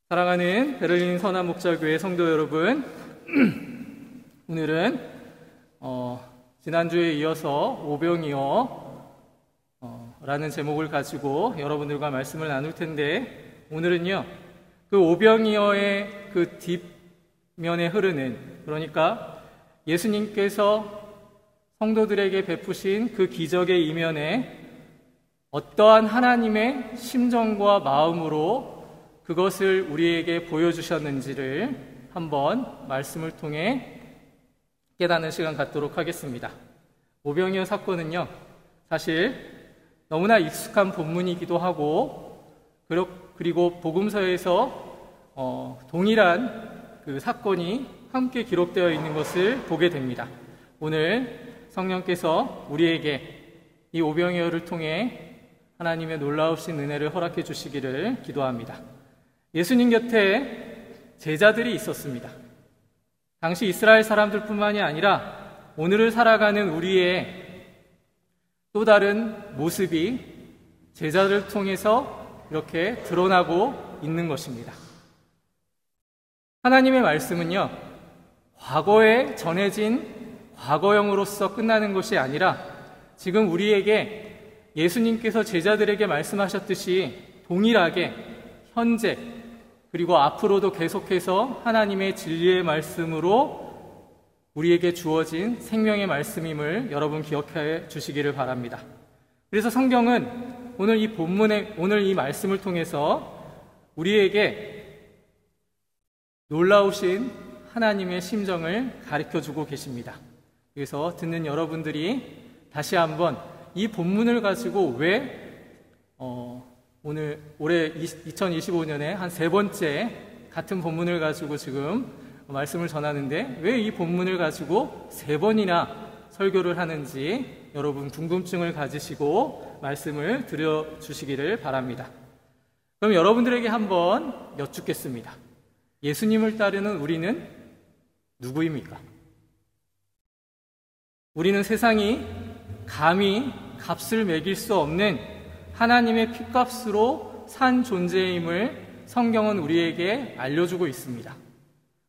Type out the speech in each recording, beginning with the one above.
사랑하는 베를린 선한목자교회 성도 여러분, 오늘은 지난주에 이어서 오병이어 라는 제목을 가지고 여러분들과 말씀을 나눌 텐데, 오늘은요 그 오병이어의 그 뒷면에 흐르는, 그러니까 예수님께서 성도들에게 베푸신 그 기적의 이면에 어떠한 하나님의 심정과 마음으로 그것을 우리에게 보여주셨는지를 한번 말씀을 통해 깨닫는 시간 갖도록 하겠습니다. 오병이어 사건은요, 사실 너무나 익숙한 본문이기도 하고, 그리고 복음서에서 동일한 그 사건이 함께 기록되어 있는 것을 보게 됩니다. 오늘 성령께서 우리에게 이 오병이어를 통해 하나님의 놀라우신 은혜를 허락해 주시기를 기도합니다. 예수님 곁에 제자들이 있었습니다. 당시 이스라엘 사람들뿐만이 아니라 오늘을 살아가는 우리의 또 다른 모습이 제자들을 통해서 이렇게 드러나고 있는 것입니다. 하나님의 말씀은요, 과거에 전해진 과거형으로서 끝나는 것이 아니라 지금 우리에게 예수님께서 제자들에게 말씀하셨듯이 동일하게 현재 그리고 앞으로도 계속해서 하나님의 진리의 말씀으로 우리에게 주어진 생명의 말씀임을 여러분 기억해 주시기를 바랍니다. 그래서 성경은 오늘 이 말씀을 통해서 우리에게 놀라우신 하나님의 심정을 가르쳐주고 계십니다. 그래서 듣는 여러분들이 다시 한번 이 본문을 가지고 왜 올해 2025년에 한 세 번째 같은 본문을 가지고 지금 말씀을 전하는데, 왜 이 본문을 가지고 세 번이나 설교를 하는지 여러분 궁금증을 가지시고 말씀을 들려주시기를 바랍니다. 그럼 여러분들에게 한번 여쭙겠습니다. 예수님을 따르는 우리는 누구입니까? 우리는 세상이 감히 값을 매길 수 없는 하나님의 핏값으로 산 존재임을 성경은 우리에게 알려주고 있습니다.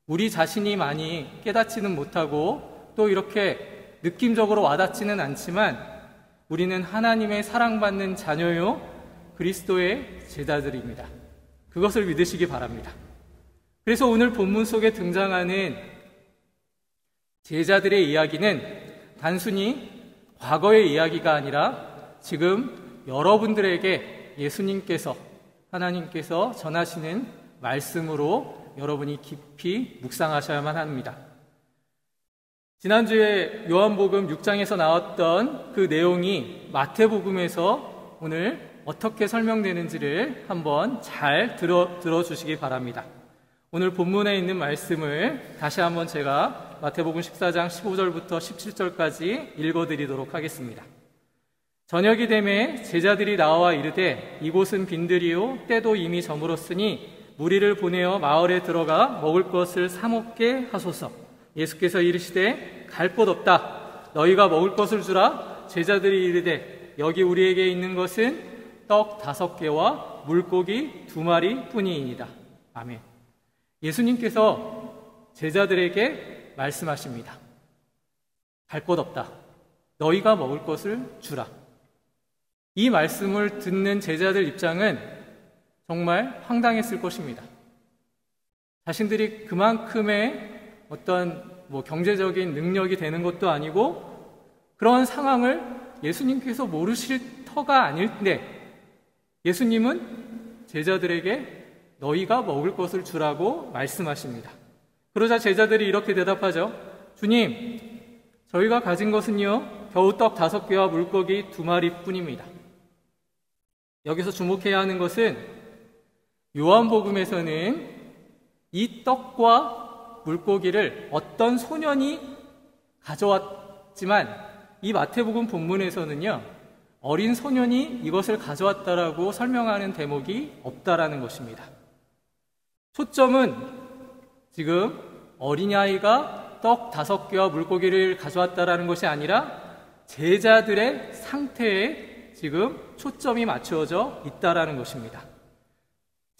우리 자신이 많이 깨닫지는 못하고 또 이렇게 느낌적으로 와닿지는 않지만 우리는 하나님의 사랑받는 자녀요 그리스도의 제자들입니다. 그것을 믿으시기 바랍니다. 그래서 오늘 본문 속에 등장하는 제자들의 이야기는 단순히 과거의 이야기가 아니라 지금 여러분들에게 예수님께서, 하나님께서 전하시는 말씀으로 여러분이 깊이 묵상하셔야만 합니다. 지난주에 요한복음 6장에서 나왔던 그 내용이 마태복음에서 오늘 어떻게 설명되는지를 한번 잘 들어주시기 바랍니다. 오늘 본문에 있는 말씀을 다시 한번 제가 마태복음 14장 15절부터 17절까지 읽어드리도록 하겠습니다. 저녁이 되매 제자들이 나와 이르되 이곳은 빈들이요 때도 이미 저물었으니 무리를 보내어 마을에 들어가 먹을 것을 사 먹게 하소서. 예수께서 이르시되 갈 곳 없다. 너희가 먹을 것을 주라. 제자들이 이르되 여기 우리에게 있는 것은 떡 5개와 물고기 2마리 뿐이니이다. 아멘. 예수님께서 제자들에게 말씀하십니다. 갈 곳 없다. 너희가 먹을 것을 주라. 이 말씀을 듣는 제자들 입장은 정말 황당했을 것입니다. 자신들이 그만큼의 어떤 경제적인 능력이 되는 것도 아니고 그런 상황을 예수님께서 모르실 터가 아닐때 예수님은 제자들에게 너희가 먹을 것을 주라고 말씀하십니다. 그러자 제자들이 이렇게 대답하죠. 주님, 저희가 가진 것은요 겨우 떡 5개와 물고기 2마리 뿐입니다. 여기서 주목해야 하는 것은 요한복음에서는 이 떡과 물고기를 어떤 소년이 가져왔지만 이 마태복음 본문에서는요 어린 소년이 이것을 가져왔다라고 설명하는 대목이 없다라는 것입니다. 초점은 지금 어린아이가 떡 5개와 물고기를 가져왔다라는 것이 아니라 제자들의 상태에 지금 초점이 맞추어져 있다라는 것입니다.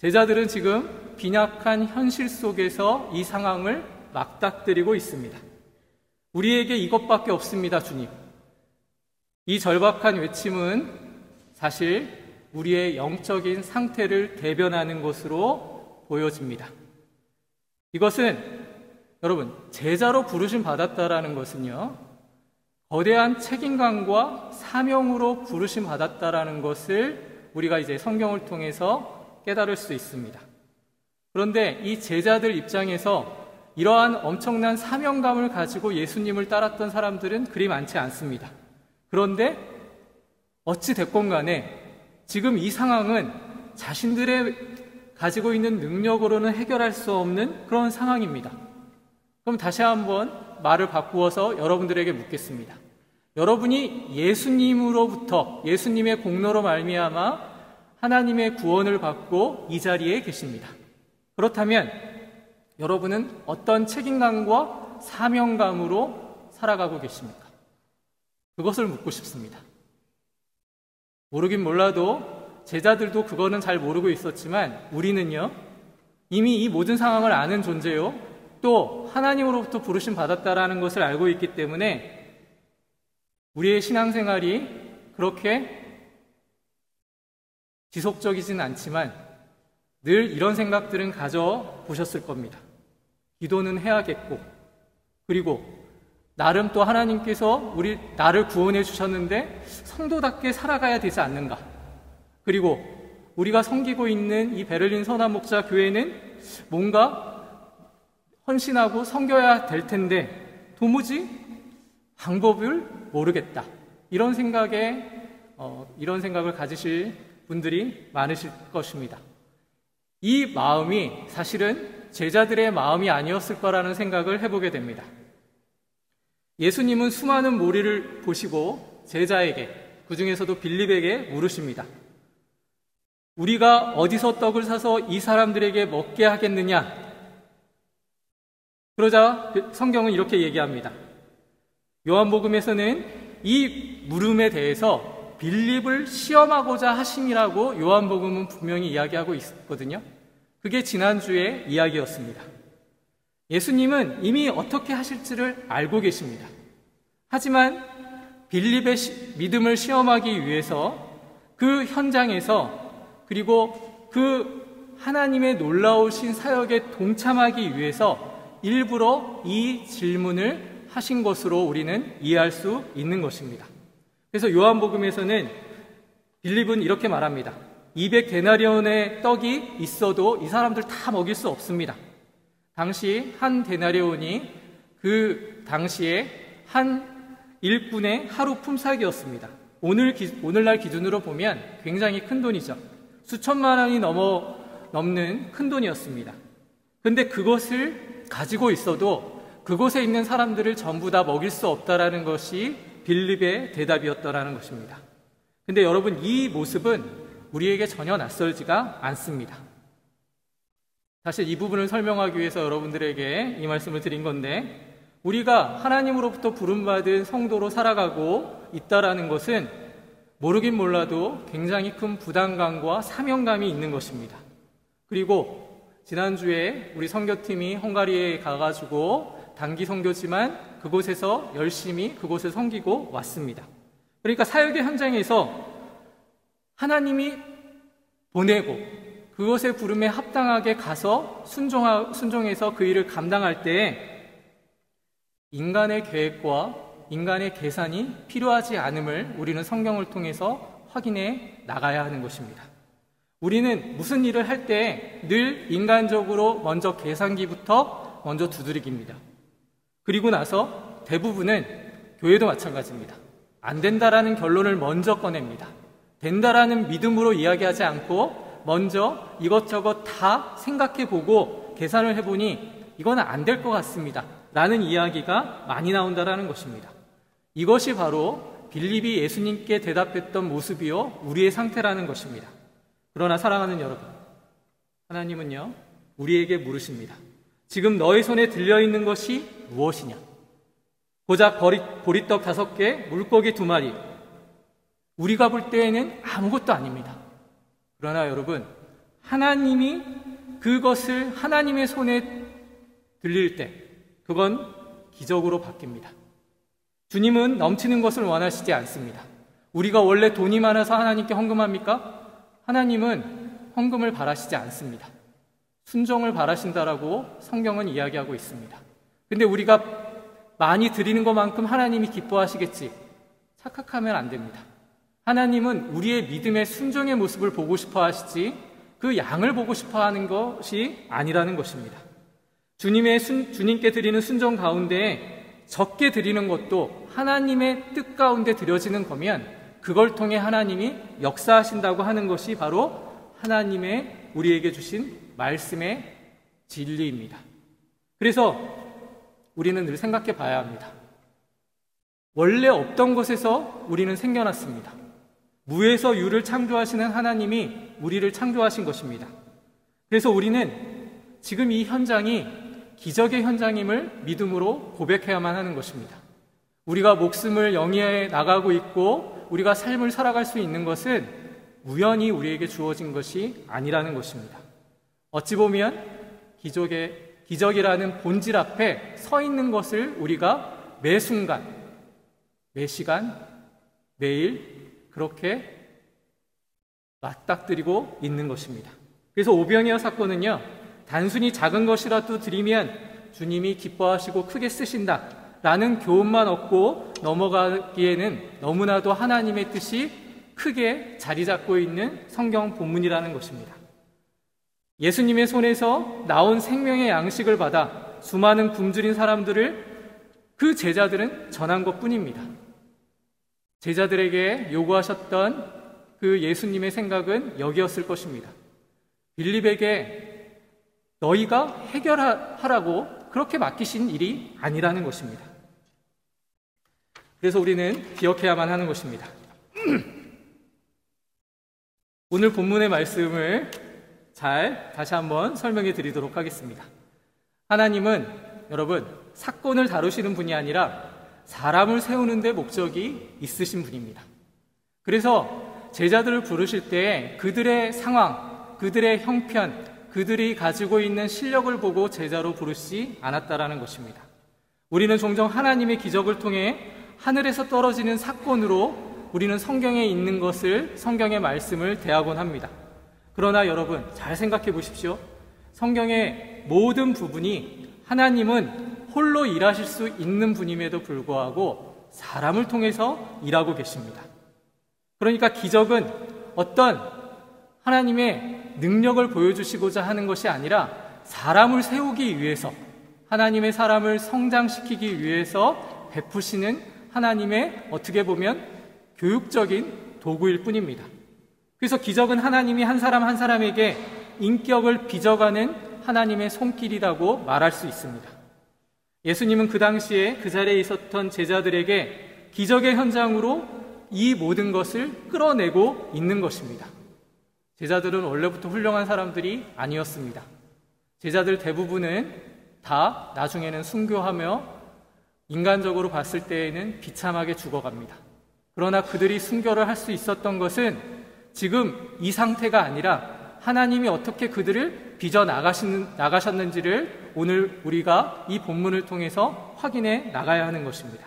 제자들은 지금 빈약한 현실 속에서 이 상황을 맞닥뜨리고 있습니다. 우리에게 이것밖에 없습니다, 주님. 이 절박한 외침은 사실 우리의 영적인 상태를 대변하는 것으로 보여집니다. 이것은 여러분, 제자로 부르심 받았다라는 것은요, 거대한 책임감과 사명으로 부르심 받았다라는 것을 우리가 이제 성경을 통해서 깨달을 수 있습니다. 그런데 이 제자들 입장에서 이러한 엄청난 사명감을 가지고 예수님을 따랐던 사람들은 그리 많지 않습니다. 그런데 어찌 됐건 간에 지금 이 상황은 자신들의 가지고 있는 능력으로는 해결할 수 없는 그런 상황입니다. 그럼 다시 한번 말을 바꾸어서 여러분들에게 묻겠습니다. 여러분이 예수님으로부터, 예수님의 공로로 말미암아 하나님의 구원을 받고 이 자리에 계십니다. 그렇다면 여러분은 어떤 책임감과 사명감으로 살아가고 계십니까? 그것을 묻고 싶습니다. 모르긴 몰라도 제자들도 그거는 잘 모르고 있었지만 우리는요, 이미 이 모든 상황을 아는 존재요, 또 하나님으로부터 부르심 받았다라는 것을 알고 있기 때문에 우리의 신앙생활이 그렇게 지속적이진 않지만 늘 이런 생각들은 가져보셨을 겁니다. 기도는 해야겠고, 그리고 나름 또 하나님께서 나를 구원해 주셨는데 성도답게 살아가야 되지 않는가. 그리고 우리가 섬기고 있는 이 베를린 선한 목자 교회는 뭔가 헌신하고 섬겨야 될 텐데 도무지 방법을 모르겠다. 이런 생각을 가지실 분들이 많으실 것입니다. 이 마음이 사실은 제자들의 마음이 아니었을 거라는 생각을 해보게 됩니다. 예수님은 수많은 무리를 보시고 제자에게, 그 중에서도 빌립에게 물으십니다. 우리가 어디서 떡을 사서 이 사람들에게 먹게 하겠느냐? 그러자 성경은 이렇게 얘기합니다. 요한복음에서는 이 물음에 대해서 빌립을 시험하고자 하심이라고 요한복음은 분명히 이야기하고 있거든요. 그게 지난주의 이야기였습니다. 예수님은 이미 어떻게 하실지를 알고 계십니다. 하지만 빌립의 믿음을 시험하기 위해서 그 현장에서, 그리고 그 하나님의 놀라우신 사역에 동참하기 위해서 일부러 이 질문을 하신 것으로 우리는 이해할 수 있는 것입니다. 그래서 요한복음에서는 빌립은 이렇게 말합니다. 200데나리온의 떡이 있어도 이 사람들 다 먹일 수 없습니다. 당시 한 데나리온이 그 당시에 한 일꾼의 하루 품삯이었습니다. 오늘날 기준으로 보면 굉장히 큰 돈이죠. 수천만 원이 넘는 큰 돈이었습니다. 근데 그것을 가지고 있어도 그곳에 있는 사람들을 전부 다 먹일 수 없다라는 것이 빌립의 대답이었다라는 것입니다. 근데 여러분, 이 모습은 우리에게 전혀 낯설지가 않습니다. 사실 이 부분을 설명하기 위해서 여러분들에게 이 말씀을 드린 건데, 우리가 하나님으로부터 부름받은 성도로 살아가고 있다라는 것은 모르긴 몰라도 굉장히 큰 부담감과 사명감이 있는 것입니다. 그리고 지난주에 우리 선교팀이 헝가리에 가가지고 단기 선교지만 그곳에서 열심히 그곳을 섬기고 왔습니다. 그러니까 사역의 현장에서 하나님이 보내고 그것의 부름에 합당하게 가서 순종해서 그 일을 감당할 때 인간의 계획과 인간의 계산이 필요하지 않음을 우리는 성경을 통해서 확인해 나가야 하는 것입니다. 우리는 무슨 일을 할 때 늘 인간적으로 먼저 계산기부터 먼저 두드리기입니다. 그리고 나서 대부분은 교회도 마찬가지입니다. 안 된다라는 결론을 먼저 꺼냅니다. 된다라는 믿음으로 이야기하지 않고 먼저 이것저것 다 생각해보고 계산을 해보니 이거는 안 될 것 같습니다 라는 이야기가 많이 나온다라는 것입니다. 이것이 바로 빌립이 예수님께 대답했던 모습이요, 우리의 상태라는 것입니다. 그러나 사랑하는 여러분, 하나님은요, 우리에게 물으십니다. 지금 너의 손에 들려있는 것이 무엇이냐? 고작 보리떡 5개, 물고기 2마리. 우리가 볼 때에는 아무것도 아닙니다. 그러나 여러분, 하나님이 그것을 하나님의 손에 들릴 때 그건 기적으로 바뀝니다. 주님은 넘치는 것을 원하시지 않습니다. 우리가 원래 돈이 많아서 하나님께 헌금합니까? 하나님은 헌금을 바라시지 않습니다. 순종을 바라신다라고 성경은 이야기하고 있습니다. 근데 우리가 많이 드리는 것만큼 하나님이 기뻐하시겠지 착각하면 안 됩니다. 하나님은 우리의 믿음의 순종의 모습을 보고 싶어 하시지 그 양을 보고 싶어 하는 것이 아니라는 것입니다. 주님께 드리는 순종 가운데 적게 드리는 것도 하나님의 뜻 가운데 드려지는 거면 그걸 통해 하나님이 역사하신다고 하는 것이 바로 하나님의 우리에게 주신 말씀의 진리입니다. 그래서 우리는 늘 생각해 봐야 합니다. 원래 없던 것에서 우리는 생겨났습니다. 무에서 유를 창조하시는 하나님이 우리를 창조하신 것입니다. 그래서 우리는 지금 이 현장이 기적의 현장임을 믿음으로 고백해야만 하는 것입니다. 우리가 목숨을 영위해 나가고 있고 우리가 삶을 살아갈 수 있는 것은 우연히 우리에게 주어진 것이 아니라는 것입니다. 어찌 보면 기적이라는 본질 앞에 서 있는 것을 우리가 매 순간, 매 시간, 매일 그렇게 맞닥뜨리고 있는 것입니다. 그래서 오병이어 사건은요, 단순히 작은 것이라도 드리면 주님이 기뻐하시고 크게 쓰신다 라는 교훈만 얻고 넘어가기에는 너무나도 하나님의 뜻이 크게 자리 잡고 있는 성경 본문이라는 것입니다. 예수님의 손에서 나온 생명의 양식을 받아 수많은 굶주린 사람들을 그 제자들은 전한 것뿐입니다. 제자들에게 요구하셨던 그 예수님의 생각은 여기였을 것입니다. 빌립에게 너희가 해결하라고 그렇게 맡기신 일이 아니라는 것입니다. 그래서 우리는 기억해야만 하는 것입니다. 오늘 본문의 말씀을 다시 한번 설명해 드리도록 하겠습니다. 하나님은 여러분 사건을 다루시는 분이 아니라 사람을 세우는 데 목적이 있으신 분입니다. 그래서 제자들을 부르실 때 그들의 상황, 그들의 형편, 그들이 가지고 있는 실력을 보고 제자로 부르시지 않았다라는 것입니다. 우리는 종종 하나님의 기적을 통해 하늘에서 떨어지는 사건으로 우리는 성경에 있는 것을, 성경의 말씀을 대하곤 합니다. 그러나 여러분 잘 생각해 보십시오. 성경의 모든 부분이 하나님은 홀로 일하실 수 있는 분임에도 불구하고 사람을 통해서 일하고 계십니다. 그러니까 기적은 어떤 하나님의 능력을 보여주시고자 하는 것이 아니라 사람을 세우기 위해서, 하나님의 사람을 성장시키기 위해서 베푸시는 하나님의 어떻게 보면 교육적인 도구일 뿐입니다. 그래서 기적은 하나님이 한 사람 한 사람에게 인격을 빚어가는 하나님의 손길이라고 말할 수 있습니다. 예수님은 그 당시에 그 자리에 있었던 제자들에게 기적의 현장으로 이 모든 것을 끌어내고 있는 것입니다. 제자들은 원래부터 훌륭한 사람들이 아니었습니다. 제자들 대부분은 다 나중에는 순교하며 인간적으로 봤을 때에는 비참하게 죽어갑니다. 그러나 그들이 순교를 할 수 있었던 것은 지금 이 상태가 아니라 하나님이 어떻게 그들을 빚어 나가셨는지를 오늘 우리가 이 본문을 통해서 확인해 나가야 하는 것입니다.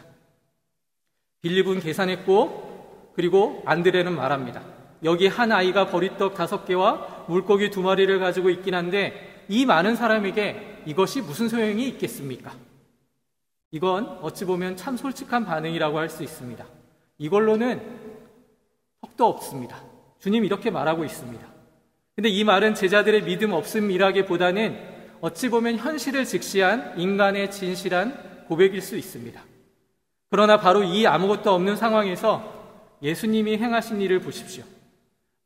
빌립은 계산했고 그리고 안드레는 말합니다. 여기 한 아이가 버리떡 5개와 물고기 2마리를 가지고 있긴 한데 이 많은 사람에게 이것이 무슨 소용이 있겠습니까? 이건 어찌 보면 참 솔직한 반응이라고 할 수 있습니다. 이걸로는 턱도 없습니다. 주님 이렇게 말하고 있습니다. 근데 이 말은 제자들의 믿음 없음이라기보다는 어찌 보면 현실을 직시한 인간의 진실한 고백일 수 있습니다. 그러나 바로 이 아무것도 없는 상황에서 예수님이 행하신 일을 보십시오.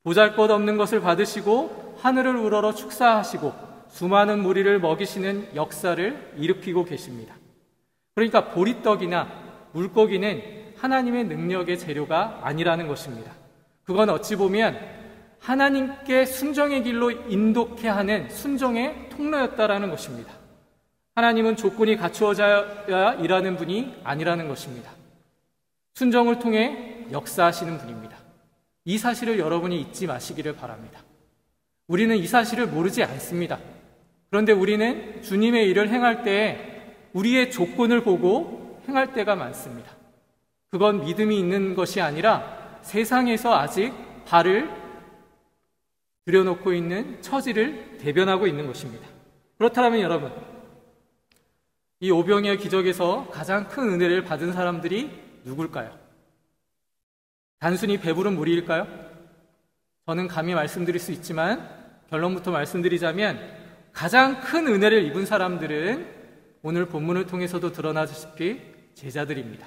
보잘것없는 것을 받으시고 하늘을 우러러 축사하시고 수많은 무리를 먹이시는 역사를 일으키고 계십니다. 그러니까 보리떡이나 물고기는 하나님의 능력의 재료가 아니라는 것입니다. 그건 어찌 보면 하나님께 순종의 길로 인도케 하는 순종의 통로였다라는 것입니다. 하나님은 조건이 갖추어져야 일하는 분이 아니라는 것입니다. 순종을 통해 역사하시는 분입니다. 이 사실을 여러분이 잊지 마시기를 바랍니다. 우리는 이 사실을 모르지 않습니다. 그런데 우리는 주님의 일을 행할 때 우리의 조건을 보고 행할 때가 많습니다. 그건 믿음이 있는 것이 아니라 세상에서 아직 발을 들여놓고 있는 처지를 대변하고 있는 것입니다. 그렇다면 여러분, 이 오병이어 기적에서 가장 큰 은혜를 받은 사람들이 누굴까요? 단순히 배부른 무리일까요? 저는 감히 말씀드릴 수 있지만 결론부터 말씀드리자면 가장 큰 은혜를 입은 사람들은 오늘 본문을 통해서도 드러나다시피 제자들입니다.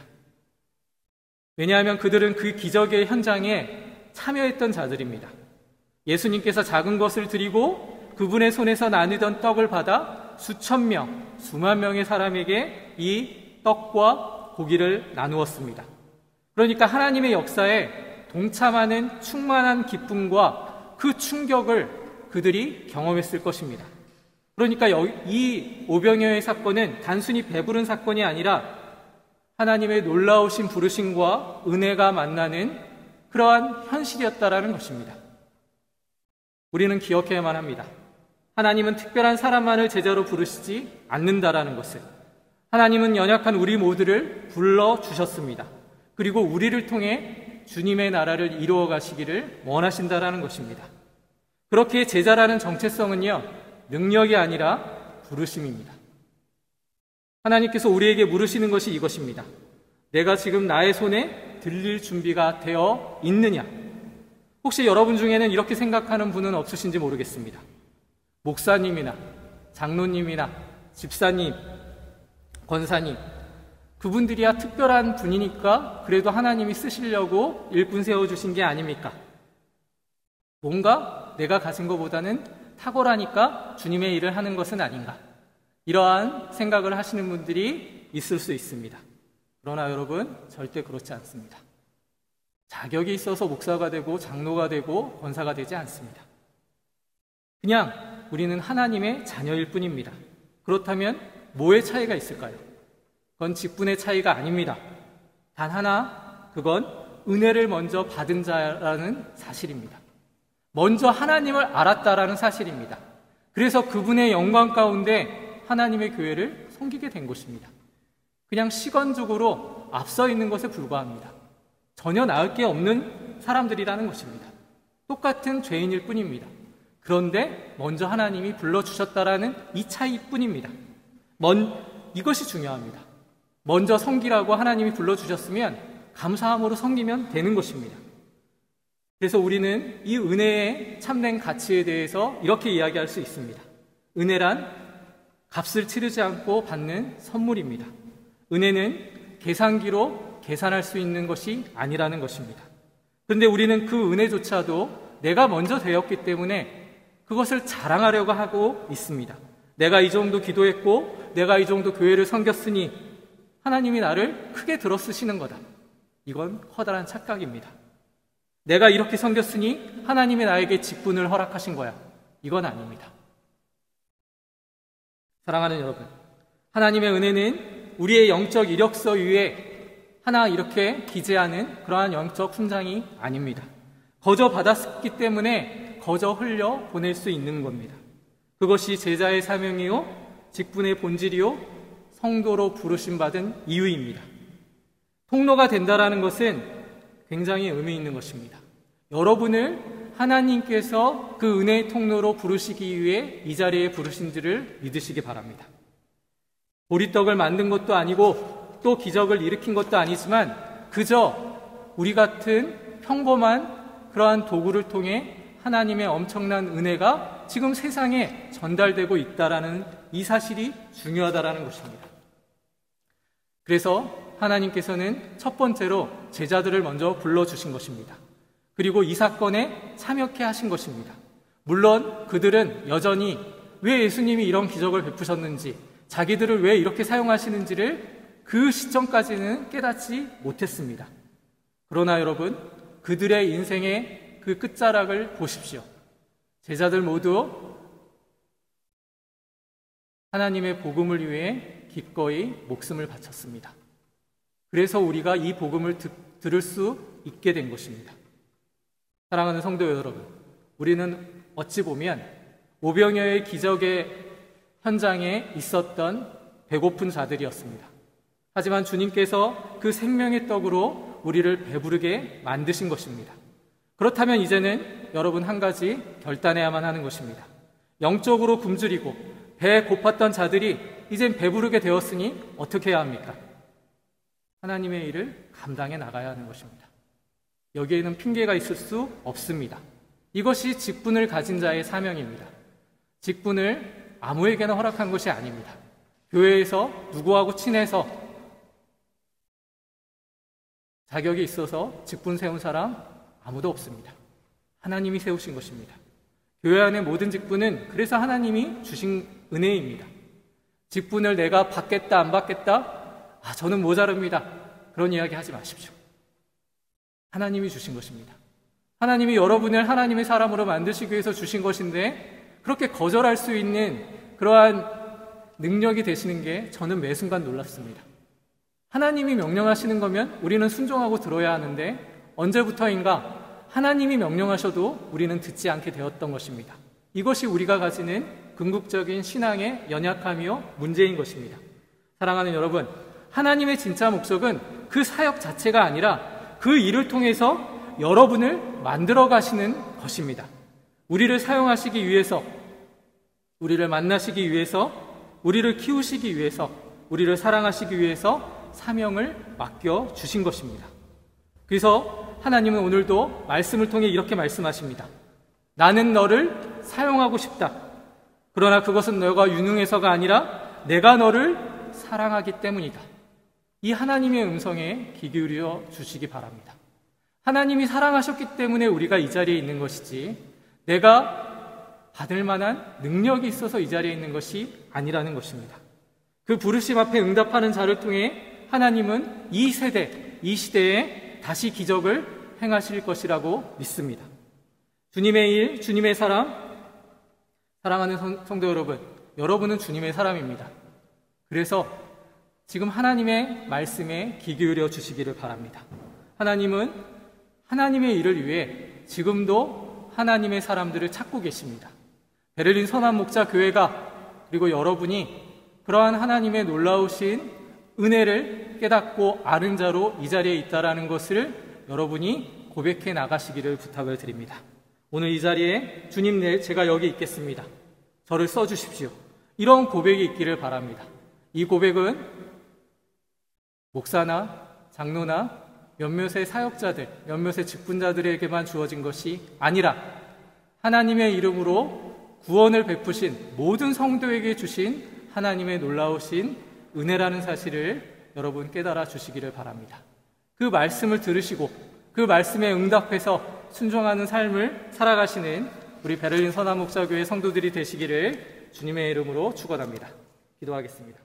왜냐하면 그들은 그 기적의 현장에 참여했던 자들입니다. 예수님께서 작은 것을 드리고 그분의 손에서 나누던 떡을 받아 수천 명, 수만 명의 사람에게 이 떡과 고기를 나누었습니다. 그러니까 하나님의 역사에 동참하는 충만한 기쁨과 그 충격을 그들이 경험했을 것입니다. 그러니까 이 오병이어의 사건은 단순히 배부른 사건이 아니라 하나님의 놀라우신 부르심과 은혜가 만나는 그러한 현실이었다라는 것입니다. 우리는 기억해야만 합니다. 하나님은 특별한 사람만을 제자로 부르시지 않는다라는 것을. 하나님은 연약한 우리 모두를 불러주셨습니다. 그리고 우리를 통해 주님의 나라를 이루어 가시기를 원하신다라는 것입니다. 그렇게 제자라는 정체성은요, 능력이 아니라 부르심입니다. 하나님께서 우리에게 물으시는 것이 이것입니다. 내가 지금 나의 손에 들릴 준비가 되어 있느냐? 혹시 여러분 중에는 이렇게 생각하는 분은 없으신지 모르겠습니다. 목사님이나 장로님이나 집사님, 권사님, 그분들이야 특별한 분이니까 그래도 하나님이 쓰시려고 일꾼 세워주신 게 아닙니까? 뭔가 내가 가진 것보다는 탁월하니까 주님의 일을 하는 것은 아닌가? 이러한 생각을 하시는 분들이 있을 수 있습니다. 그러나 여러분, 절대 그렇지 않습니다. 자격이 있어서 목사가 되고 장로가 되고 권사가 되지 않습니다. 그냥 우리는 하나님의 자녀일 뿐입니다. 그렇다면 뭐의 차이가 있을까요? 그건 직분의 차이가 아닙니다. 단 하나, 그건 은혜를 먼저 받은 자라는 사실입니다. 먼저 하나님을 알았다라는 사실입니다. 그래서 그분의 영광 가운데 하나님의 교회를 섬기게 된 것입니다. 그냥 시간적으로 앞서 있는 것에 불과합니다. 전혀 나을 게 없는 사람들이라는 것입니다. 똑같은 죄인일 뿐입니다. 그런데 먼저 하나님이 불러주셨다라는 이 차이뿐입니다. 이것이 중요합니다. 먼저 섬기라고 하나님이 불러주셨으면 감사함으로 섬기면 되는 것입니다. 그래서 우리는 이 은혜의 참된 가치에 대해서 이렇게 이야기할 수 있습니다. 은혜란 값을 치르지 않고 받는 선물입니다. 은혜는 계산기로 계산할 수 있는 것이 아니라는 것입니다. 그런데 우리는 그 은혜조차도 내가 먼저 되었기 때문에 그것을 자랑하려고 하고 있습니다. 내가 이 정도 기도했고 내가 이 정도 교회를 섬겼으니 하나님이 나를 크게 들어쓰시는 거다. 이건 커다란 착각입니다. 내가 이렇게 섬겼으니 하나님이 나에게 직분을 허락하신 거야. 이건 아닙니다. 사랑하는 여러분, 하나님의 은혜는 우리의 영적 이력서 위에 하나 이렇게 기재하는 그러한 영적 훈장이 아닙니다. 거저 받았기 때문에 거저 흘려 보낼 수 있는 겁니다. 그것이 제자의 사명이요, 직분의 본질이요, 성도로 부르심받은 이유입니다. 통로가 된다라는 것은 굉장히 의미 있는 것입니다. 여러분을 하나님께서 그 은혜의 통로로 부르시기 위해 이 자리에 부르신지를 믿으시기 바랍니다. 보리떡을 만든 것도 아니고 또 기적을 일으킨 것도 아니지만 그저 우리 같은 평범한 그러한 도구를 통해 하나님의 엄청난 은혜가 지금 세상에 전달되고 있다라는 이 사실이 중요하다라는 것입니다. 그래서 하나님께서는 첫 번째로 제자들을 먼저 불러주신 것입니다. 그리고 이 사건에 참여케 하신 것입니다. 물론 그들은 여전히 왜 예수님이 이런 기적을 베푸셨는지, 자기들을 왜 이렇게 사용하시는지를 그 시점까지는 깨닫지 못했습니다. 그러나 여러분, 그들의 인생의 그 끝자락을 보십시오. 제자들 모두 하나님의 복음을 위해 기꺼이 목숨을 바쳤습니다. 그래서 우리가 이 복음을 들을 수 있게 된 것입니다. 사랑하는 성도 여러분, 우리는 어찌 보면 오병이어의 기적의 현장에 있었던 배고픈 자들이었습니다. 하지만 주님께서 그 생명의 떡으로 우리를 배부르게 만드신 것입니다. 그렇다면 이제는 여러분 한 가지 결단해야만 하는 것입니다. 영적으로 굶주리고 배 고팠던 자들이 이젠 배부르게 되었으니 어떻게 해야 합니까? 하나님의 일을 감당해 나가야 하는 것입니다. 여기에는 핑계가 있을 수 없습니다. 이것이 직분을 가진 자의 사명입니다. 직분을 아무에게나 허락한 것이 아닙니다. 교회에서 누구하고 친해서 자격이 있어서 직분 세운 사람 아무도 없습니다. 하나님이 세우신 것입니다. 교회 안의 모든 직분은 그래서 하나님이 주신 은혜입니다. 직분을 내가 받겠다 안 받겠다, 저는 모자릅니다, 그런 이야기 하지 마십시오. 하나님이 주신 것입니다. 하나님이 여러분을 하나님의 사람으로 만드시기 위해서 주신 것인데 그렇게 거절할 수 있는 그러한 능력이 되시는 게 저는 매 순간 놀랍습니다. 하나님이 명령하시는 거면 우리는 순종하고 들어야 하는데 언제부터인가 하나님이 명령하셔도 우리는 듣지 않게 되었던 것입니다. 이것이 우리가 가지는 궁극적인 신앙의 연약함이요 문제인 것입니다. 사랑하는 여러분, 하나님의 진짜 목적은 그 사역 자체가 아니라 그 일을 통해서 여러분을 만들어 가시는 것입니다. 우리를 사용하시기 위해서, 우리를 만나시기 위해서, 우리를 키우시기 위해서, 우리를 사랑하시기 위해서 사명을 맡겨주신 것입니다. 그래서 하나님은 오늘도 말씀을 통해 이렇게 말씀하십니다. 나는 너를 사용하고 싶다. 그러나 그것은 너가 유능해서가 아니라 내가 너를 사랑하기 때문이다. 이 하나님의 음성에 귀 기울여 주시기 바랍니다. 하나님이 사랑하셨기 때문에 우리가 이 자리에 있는 것이지 내가 받을 만한 능력이 있어서 이 자리에 있는 것이 아니라는 것입니다. 그 부르심 앞에 응답하는 자를 통해 하나님은 이 세대, 이 시대에 다시 기적을 행하실 것이라고 믿습니다. 주님의 일, 주님의 사람, 사랑하는 성도 여러분, 여러분은 주님의 사람입니다. 그래서 지금 하나님의 말씀에 귀 기울여 주시기를 바랍니다. 하나님은 하나님의 일을 위해 지금도 하나님의 사람들을 찾고 계십니다. 베를린 선한 목자 교회가, 그리고 여러분이 그러한 하나님의 놀라우신 은혜를 깨닫고 아는 자로 이 자리에 있다라는 것을 여러분이 고백해 나가시기를 부탁을 드립니다. 오늘 이 자리에 주님, 제가 여기 있겠습니다, 저를 써주십시오, 이런 고백이 있기를 바랍니다. 이 고백은 목사나 장로나 몇몇의 사역자들, 몇몇의 직분자들에게만 주어진 것이 아니라 하나님의 이름으로 구원을 베푸신 모든 성도에게 주신 하나님의 놀라우신 은혜라는 사실을 여러분 깨달아 주시기를 바랍니다. 그 말씀을 들으시고 그 말씀에 응답해서 순종하는 삶을 살아가시는 우리 베를린 선한 목자교회 성도들이 되시기를 주님의 이름으로 축원합니다. 기도하겠습니다.